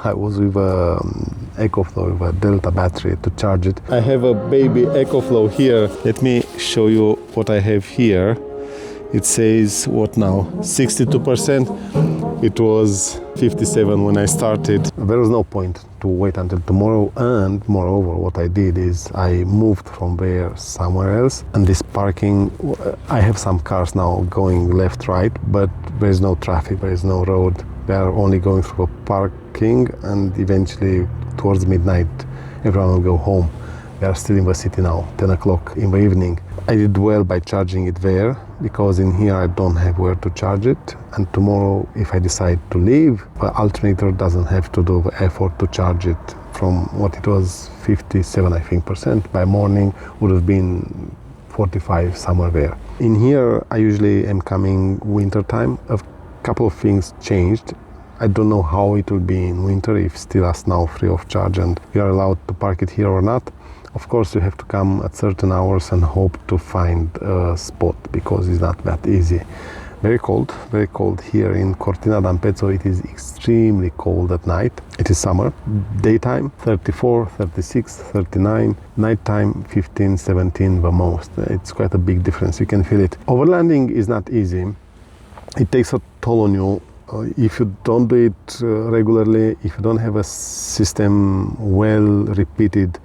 I was with a EcoFlow with a Delta battery to charge it. I have a baby EcoFlow here. Let me show you what I have here. It says, what now? 62%. It was 57 when I started. There was no point to wait until tomorrow, and moreover, what I did is I moved from there somewhere else, and this parking, I have some cars now going left, right, but there is no traffic, there is no road. They are only going through a parking, and eventually towards midnight everyone will go home. We are still in the city now, 10 o'clock in the evening. I did well by charging it there, because in here I don't have where to charge it. And tomorrow, if I decide to leave, the alternator doesn't have to do the effort to charge it from what it was 57, I think, percent. By morning would have been 45, somewhere there. In here, I usually am coming winter time. A couple of things changed. I don't know how it will be in winter, if still us now free of charge and we are allowed to park it here or not. Of course, you have to come at certain hours and hope to find a spot, because it's not that easy. Very cold here in Cortina d'Ampezzo. It is extremely cold at night. It is summer. Daytime 34, 36, 39. Nighttime 15, 17 the most. It's quite a big difference. You can feel it. Overlanding is not easy. It takes a toll on you. If you don't do it regularly, if you don't have a system well repeated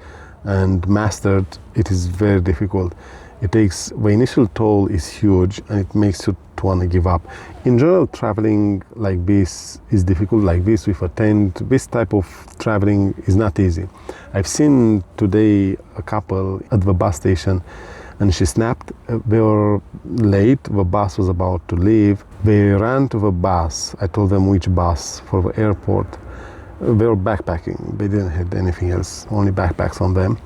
and mastered, it is very difficult. The initial toll is huge, and it makes you to want to give up. In general, traveling like this is difficult, like this with a tent. This type of traveling is not easy. I've seen today a couple at the bus station, and she snapped. They were late, the bus was about to leave. They ran to the bus. I told them which bus for the airport. They were backpacking. They didn't have anything else, only backpacks on them.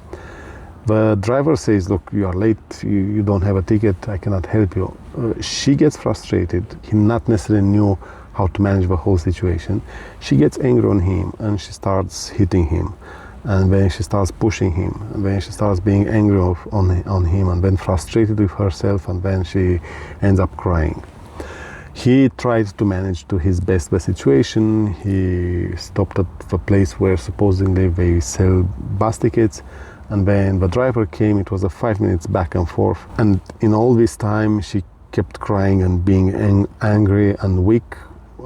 The driver says, look, you are late, you don't have a ticket, I cannot help you. She gets frustrated. He not necessarily knew how to manage the whole situation. She gets angry on him, and she starts hitting him. And then she starts pushing him, and then she starts being angry on him, and then frustrated with herself, and then she ends up crying. He tried to manage to his best the situation. He stopped at the place where supposedly they sell bus tickets, and then the driver came. It was a 5 minutes back and forth, and in all this time she kept crying and being angry and weak,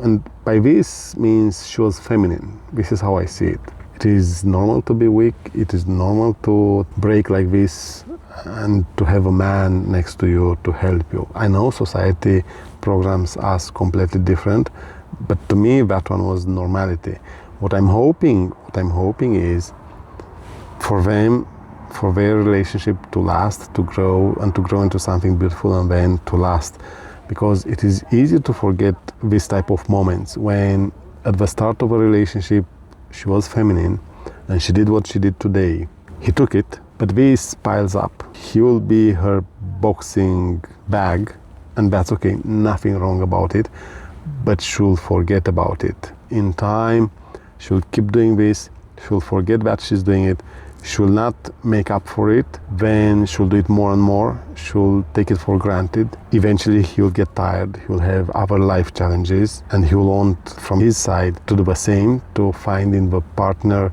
and by this means she was feminine. This is how I see it. It is normal to be weak. It is normal to break like this and to have a man next to you to help you. I know society programs us completely different, but to me that one was normality. What I'm hoping is for them, for their relationship to last, to grow into something beautiful, and then to last. Because it is easy to forget this type of moments when at the start of a relationship she was feminine and she did what she did today. He took it, but this piles up. He will be her boxing bag, and that's okay, nothing wrong about it, but she'll forget about it. In time, she'll keep doing this, she'll forget that she's doing it, she'll not make up for it, then she'll do it more and more, she'll take it for granted. Eventually he'll get tired, he'll have other life challenges, and he'll want from his side to do the same, to find in the partner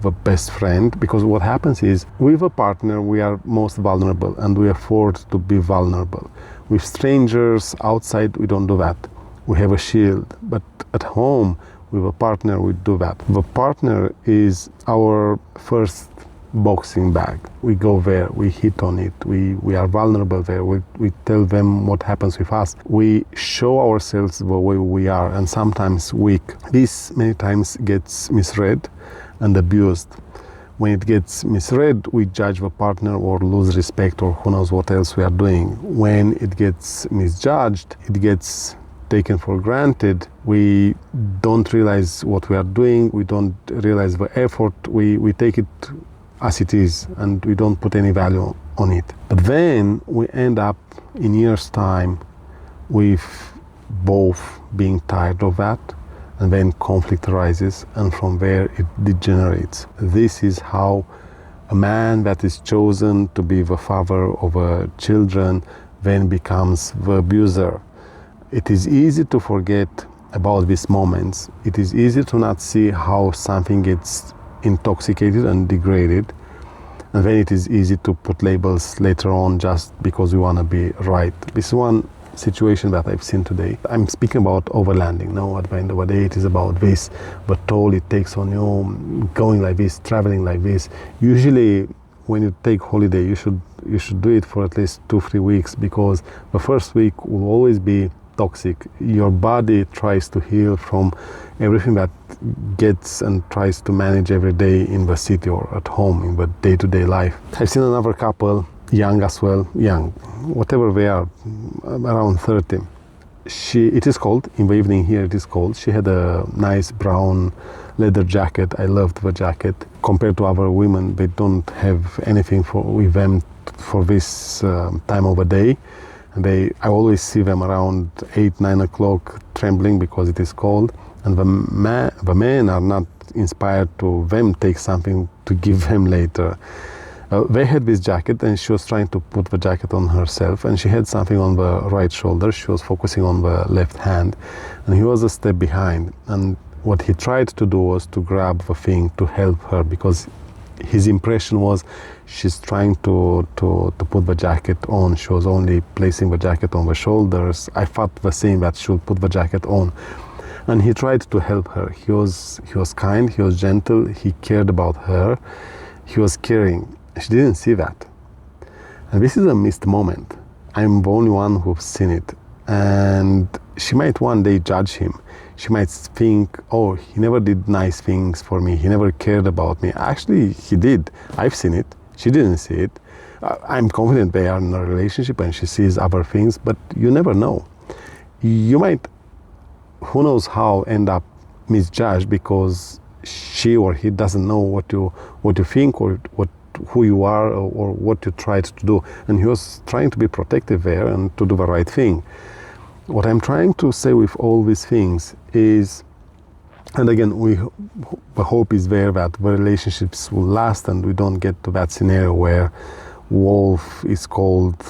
the best friend. Because what happens is, with a partner we are most vulnerable, and we are forced to be vulnerable. With strangers outside we don't do that. We have a shield, but at home with a partner we do that. The partner is our first boxing bag. We go there, we hit on it, we are vulnerable there, we tell them what happens with us. We show ourselves the way we are, and sometimes weak. This many times gets misread and abused. When it gets misread, we judge the partner or lose respect, or who knows what else we are doing. When it gets misjudged, it gets taken for granted. We don't realize what we are doing, we don't realize the effort, we take it as it is, and we don't put any value on it. But then we end up in years' time with both being tired of that, and then conflict arises, and from there it degenerates. This is how a man that is chosen to be the father of children then becomes the abuser. It is easy to forget about these moments, it is easy to not see how something gets intoxicated and degraded, and then it is easy to put labels later on just because we want to be right. This is one situation that I've seen today. I'm speaking about overlanding. No, at the end of the day, it is about this, the toll it takes on you, going like this, traveling like this. Usually, when you take holiday, you should do it for at least 2-3 weeks, because the first week will always be toxic. Your body tries to heal from everything that gets and tries to manage every day in the city or at home in the day-to-day life. I've seen another couple, young as well, young, whatever they are, around 30. It is cold, in the evening here it is cold. She had a nice brown leather jacket. I loved the jacket. Compared to other women, they don't have anything with them for this time of the day. And I always see them around 8-9 o'clock trembling because it is cold. And the men are not inspired to them take something to give them later. They had this jacket, and she was trying to put the jacket on herself, and she had something on the right shoulder. She was focusing on the left hand, and he was a step behind. And what he tried to do was to grab the thing to help her, because his impression was she's trying to put the jacket on. She was only placing the jacket on the shoulders. I thought the same, that she would put the jacket on. And he tried to help her. He was kind, he was gentle, he cared about her, he was caring. She didn't see that. And this is a missed moment. I'm the only one who's seen it. And she might one day judge him. She might think, oh, he never did nice things for me. He never cared about me. Actually, he did. I've seen it. She didn't see it. I'm confident they are in a relationship and she sees other things, but you never know. You might, who knows how, end up misjudged because she or he doesn't know what you think or who you are or what you tried to do. And he was trying to be protective there and to do the right thing. What I'm trying to say with all these things is, and again, the hope is there that the relationships will last and we don't get to that scenario where wolf is called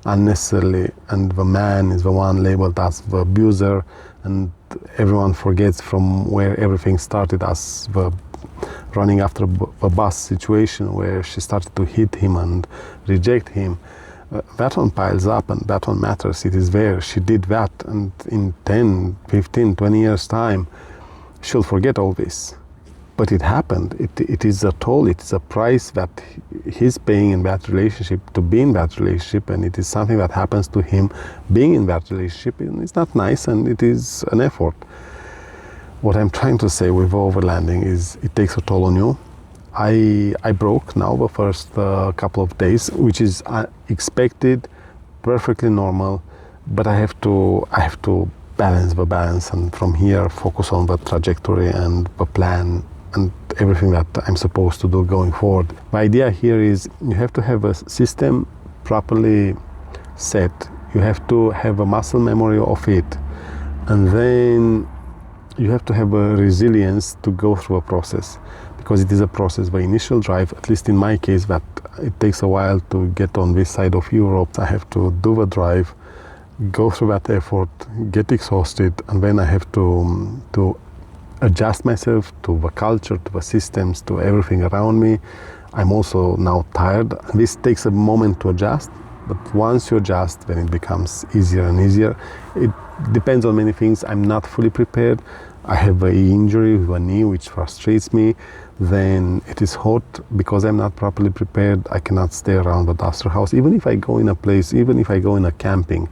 unnecessarily and the man is the one labeled as the abuser, and everyone forgets from where everything started as the running after a bus situation where she started to hit him and reject him. That one piles up and that one matters. It is there. She did that, and in 10, 15, 20 years time, she'll forget all this. But it happened. It is a toll, it is a price that he's paying in that relationship to be in that relationship, and it is something that happens to him being in that relationship, and it's not nice and it is an effort. What I'm trying to say with overlanding is it takes a toll on you. I broke now the first couple of days, which is expected, perfectly normal, but I have to balance the balance, and from here focus on the trajectory and the plan and everything that I'm supposed to do going forward. The idea here is you have to have a system properly set. You have to have a muscle memory of it, and then you have to have a resilience to go through a process, because it is a process. The initial drive, at least in my case, that it takes a while to get on this side of Europe. I have to do the drive, go through that effort, get exhausted, and then I have to adjust myself to the culture, to the systems, to everything around me. I'm also now tired. This takes a moment to adjust, but once you adjust, then it becomes easier and easier. It depends on many things. I'm not fully prepared. I have an injury with a knee which frustrates me. Then it is hot because I'm not properly prepared. I cannot stay around the duster house. Even if I go in a place, even if I go in a camping,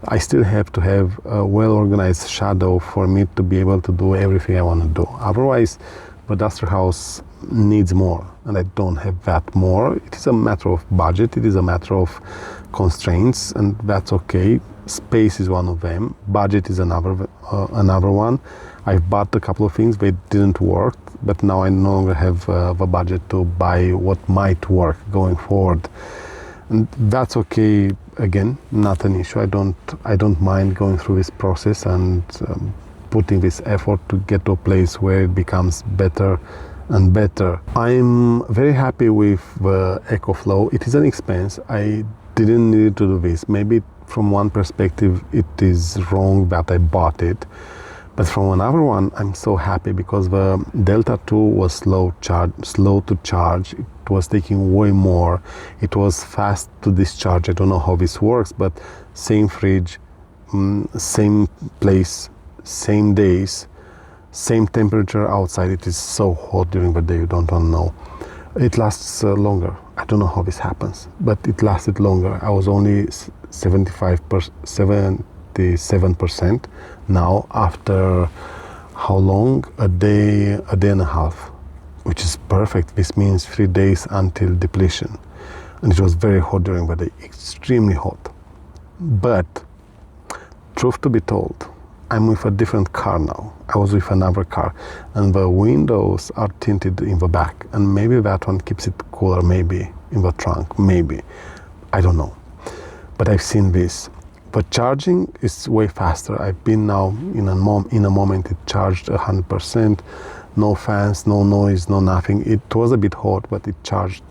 I still have to have a well-organized shadow for me to be able to do everything I want to do. Otherwise, the duster house needs more, and I don't have that more. It is a matter of budget. It is a matter of constraints, and that's okay. Space is one of them. Budget is another one. I've bought a couple of things, they didn't work, but now I no longer have the budget to buy what might work going forward. And that's okay, again, not an issue. I don't mind going through this process and putting this effort to get to a place where it becomes better and better. I'm very happy with the EcoFlow. It is an expense. I didn't need to do this. Maybe from one perspective it is wrong that I bought it, But from another one, I'm so happy because the Delta 2 was slow to charge. It was taking way more. It was fast to discharge. I don't know how this works, but same fridge, same place, same days, same temperature outside. It is so hot during the day, you don't want to know. It lasts longer. I don't know how this happens, but it lasted longer. I was only 77%. Now, after how long? A day and a half, which is perfect. This means 3 days until depletion. And it was very hot during the day, extremely hot. But, truth to be told, I'm with a different car now. I was with another car, and the windows are tinted in the back, and maybe that one keeps it cooler, maybe, in the trunk, maybe. I don't know. But I've seen this. But charging is way faster. I've been now in a moment it charged 100%, no fans, no noise, no nothing. It was a bit hot, but it charged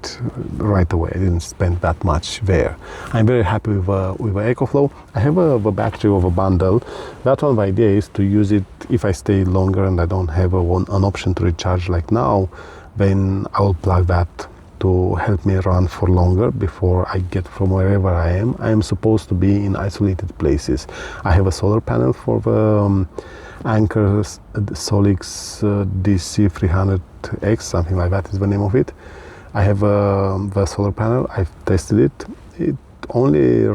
right away. I didn't spend that much there. I'm very happy with the EcoFlow. I have a battery of a bundle. That one, the idea is to use it if I stay longer and I don't have an option to recharge like now, then I will plug that to help me run for longer before I get from wherever I am. I am supposed to be in isolated places. I have a solar panel for the Anchor Solix DC300X, something like that is the name of it. I have the solar panel. I've tested it. It only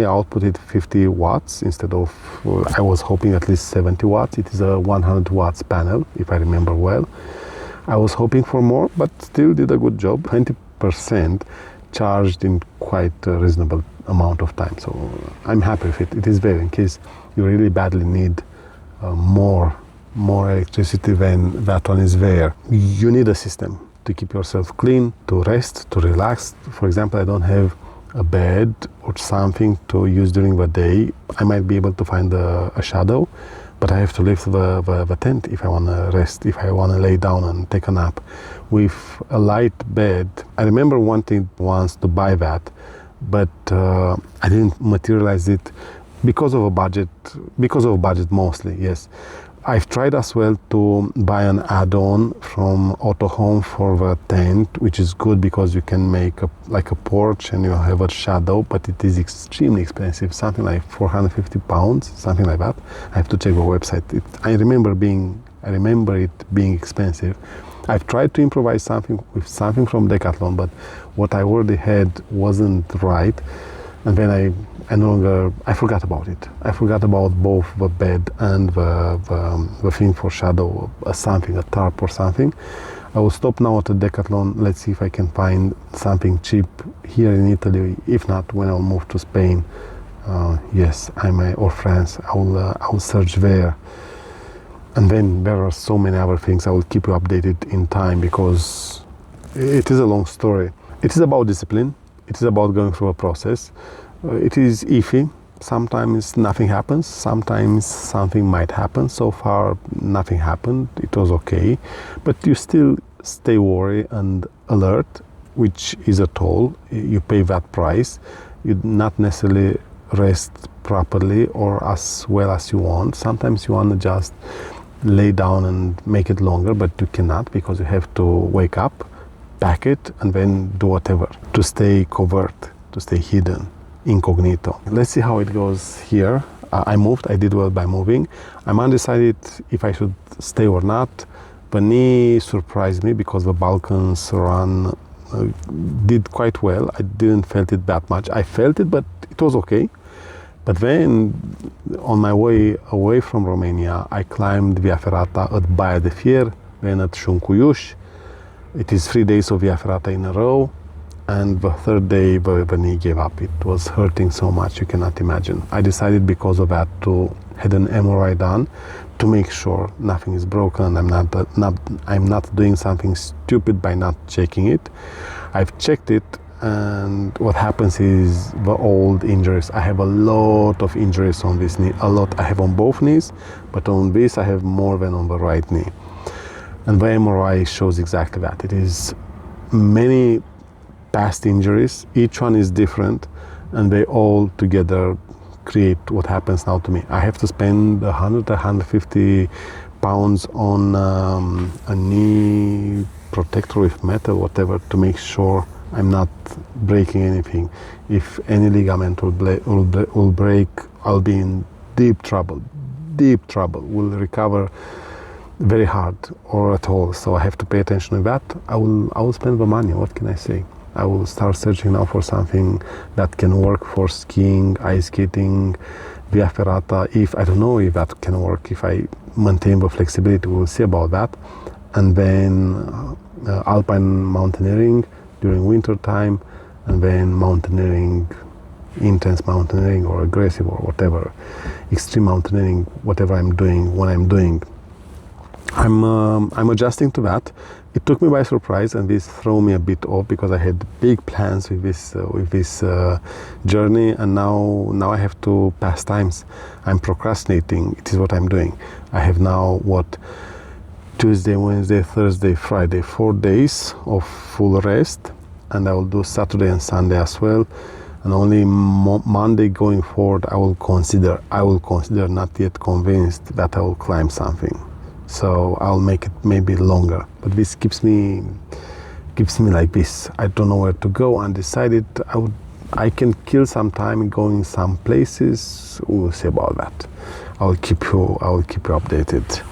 outputted 50 watts instead of, I was hoping at least 70 watts. It is a 100 watts panel, if I remember well. I was hoping for more, but still did a good job. 20% charged in quite a reasonable amount of time. So I'm happy with it. It is there in case you really badly need more electricity than that one is there. You need a system to keep yourself clean, to rest, to relax. For example, I don't have a bed or something to use during the day. I might be able to find a shadow, but I have to lift the tent if I want to rest, if I want to lay down and take a nap. With a light bed, I remember wanting once to buy that, but I didn't materialize it because of a budget mostly, yes. I've tried as well to buy an add-on from Auto Home for the tent, which is good because you can make like a porch and you have a shadow, but it is extremely expensive, something like 450 pounds, something like that. I have to check the website. I remember it being expensive. I've tried to improvise something from Decathlon, but what I already had wasn't right. And then I forgot about it. I forgot about both the bed and the thing for shadow, a tarp or something. I will stop now at the Decathlon. Let's see if I can find something cheap here in Italy. If not, when I'll move to Spain, yes, or France, I will search there. And then there are so many other things. I will keep you updated in time because it is a long story. It is about discipline. It is about going through a process. It is iffy. Sometimes nothing happens. Sometimes something might happen. So far, nothing happened. It was okay. But you still stay worried and alert, which is a toll. You pay that price. You not necessarily rest properly or as well as you want. Sometimes you want to just lay down and make it longer, but you cannot because you have to wake up, pack it, and then do whatever to stay covert, to stay hidden, incognito. Let's see how it goes here. I did well by moving. I'm undecided if I should stay or not. The knee surprised me because the Balkans run did quite well. I didn't felt it that much. I felt it, but it was okay. But then, on my way away from Romania, I climbed Via Ferrata at Baia de Fier, then at Șuncuiuș. It is 3 days of Via Ferrata in a row, and the third day the knee gave up. It was hurting so much you cannot imagine. I decided because of that to have an MRI done to make sure nothing is broken and I'm not doing something stupid by not checking it. I've checked it, and what happens is the old injuries. I have a lot of injuries on this knee, a lot. I have on both knees, but on this I have more than on the right knee. And the MRI shows exactly that. It is many past injuries, each one is different, and they all together create what happens now to me. I have to spend 100 to 150 pounds on a knee protector with metal, whatever, to make sure I'm not breaking anything. If any ligament will break, I'll be in deep trouble. Will recover very hard or at all. So I have to pay attention to that. I will spend the money. What can I say? I will start searching now for something that can work for skiing, ice skating, via ferrata. If I don't know if that can work, if I maintain the flexibility, we'll see about that. And then alpine mountaineering during winter time, and then mountaineering, intense mountaineering or aggressive or whatever, extreme mountaineering, whatever I'm doing, when I'm doing. I'm adjusting to that. It took me by surprise, and this threw me a bit off because I had big plans with this journey, and now I have to pass times. I'm procrastinating. It is what I'm doing. I have now Tuesday, Wednesday, Thursday, Friday, 4 days of full rest, and I will do Saturday and Sunday as well. And only Monday going forward, I will consider, not yet convinced, that I will climb something. So I'll make it maybe longer. But this keeps me like this. I don't know where to go. Undecided. I can kill some time going some places. We'll see about that. I will keep you updated.